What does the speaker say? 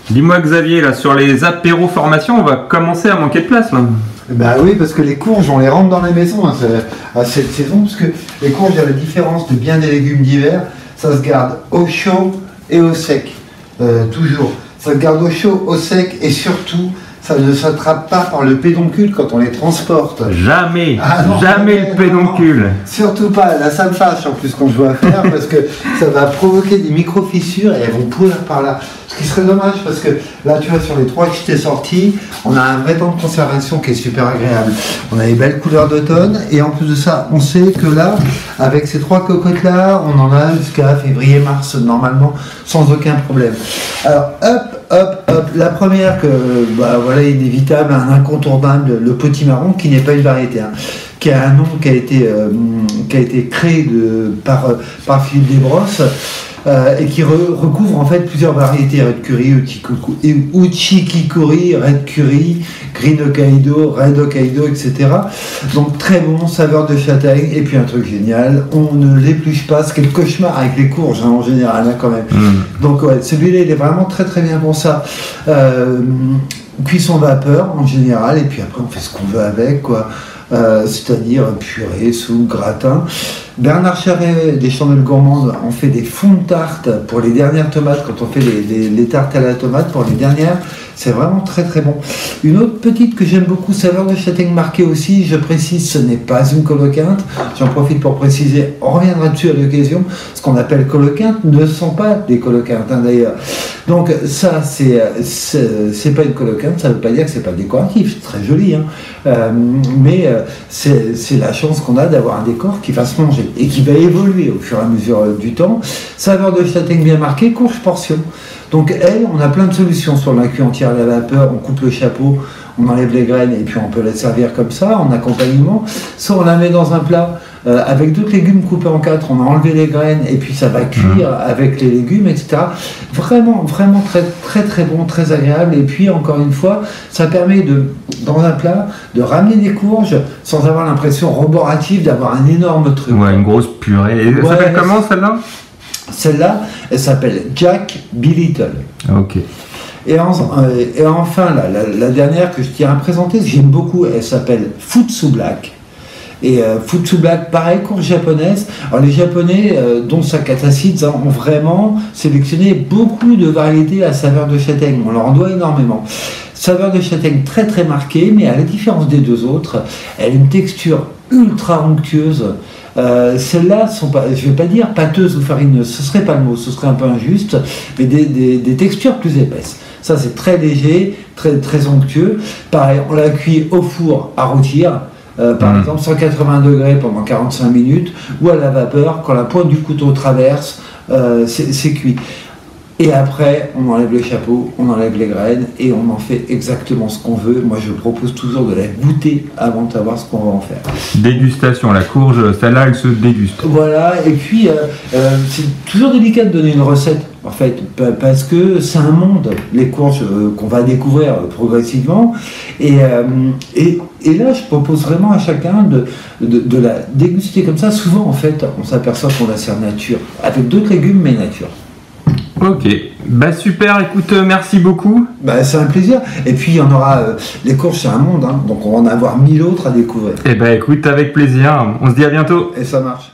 Dis-moi Xavier, là, sur les apéros formations, on va commencer à manquer de place là. Bah oui, parce que les courges, on les rentre dans les maisons à cette saison, parce que les courges, il y a la différence de bien des légumes d'hiver, ça se garde au chaud et au sec, toujours. Ça se garde au chaud, au sec, et surtout, ça ne s'attrape pas par le pédoncule quand on les transporte. Jamais, non, jamais le pédoncule. Non, surtout pas, là ça me fâche en plus quand je vois faire, parce que ça va provoquer des micro-fissures et elles vont pourrir par là. Ce qui serait dommage, parce que là tu vois, sur les 3 que je t'ai sortis, on a un vrai temps de conservation qui est super agréable. On a les belles couleurs d'automne, et en plus de ça, on sait que là, avec ces 3 cocottes là, on en a jusqu'à février-mars normalement, sans aucun problème. Alors hop, la première que, bah voilà, inévitable, un incontournable, le potimarron, qui n'est pas une variété, hein, qui a un nom qui a été créé par Philippe Desbrosses, et qui recouvre en fait plusieurs variétés: Red Curry, Uchikikori, Red Curry, Green Hokkaido, Red Hokkaido, etc. Donc très bon, saveur de châtaigne, et puis un truc génial, on ne l'épluche pas, ce qui est le cauchemar avec les courges hein, en général, hein, quand même. Donc ouais, celui-là il est vraiment très très bien pour ça. Cuisson vapeur en général, et puis après on fait ce qu'on veut avec, quoi. C'est-à-dire purée, soupe, gratin. Bernard Charret des Chandelles Gourmandes, on fait des fonds de tarte pour les dernières tomates, quand on fait les tartes à la tomate pour les dernières, c'est vraiment très très bon. Une autre petite que j'aime beaucoup, saveur de châtaigne marquée aussi, je précise, ce n'est pas une coloquinte, j'en profite pour préciser, on reviendra dessus à l'occasion, ce qu'on appelle coloquinte ne sont pas des coloquintes hein, d'ailleurs. Donc ça, c'est pas une coloquinte, ça veut pas dire que c'est pas décoratif, c'est très joli, hein. Mais c'est la chance qu'on a d'avoir un décor qui va se manger et qui va évoluer au fur et à mesure du temps. Saveur de châtaigne bien marquée, courge portion. Donc elle, on a plein de solutions, sur la cuit entière à la vapeur, on coupe le chapeau, on enlève les graines et puis on peut la servir comme ça en accompagnement. Soit on la met dans un plat avec d'autres légumes coupés en 4, on a enlevé les graines et puis ça va cuire avec les légumes, etc. Vraiment, vraiment très très très bon, très agréable. Et puis encore une fois, ça permet dans un plat de ramener des courges sans avoir l'impression roborative d'avoir un énorme truc. Ouais, une grosse purée. Et elle s'appelle comment celle-là? Celle-là, elle s'appelle Jack B. Little. Ok. Et enfin, la dernière que je tiens à présenter, que j'aime beaucoup, elle s'appelle Futsu Black. Et Futsu Black, pareil, courge japonaise. Alors les Japonais, dont Sakata Seeds, hein, ont vraiment sélectionné beaucoup de variétés à saveur de châtaigne. On leur en doit énormément. Saveur de châtaigne très très marquée, mais à la différence des deux autres, elle a une texture ultra onctueuse. Celles-là sont pas, je ne vais pas dire pâteuses ou farineuses, ce serait pas le mot, ce serait un peu injuste, mais des textures plus épaisses. Ça c'est très léger, très, très onctueux. Pareil, on la cuit au four à rôtir, par exemple 180 degrés pendant 45 minutes, ou à la vapeur, quand la pointe du couteau traverse, c'est cuit. Et après, on enlève le chapeau, on enlève les graines et on en fait exactement ce qu'on veut. Moi, je propose toujours de la goûter avant de savoir ce qu'on va en faire. Dégustation, la courge, celle-là, elle se déguste. Voilà, et puis c'est toujours délicat de donner une recette, en fait, parce que c'est un monde, les courges qu'on va découvrir progressivement. Et là, je propose vraiment à chacun de la déguster comme ça. Souvent, en fait, on s'aperçoit qu'on la sert nature, avec d'autres légumes, mais nature. Ok, bah super, écoute, merci beaucoup. Bah, c'est un plaisir. Et puis il y en aura, les courges c'est un monde, hein, donc on va en avoir 1000 autres à découvrir. Eh bah écoute, avec plaisir, on se dit à bientôt. Et ça marche.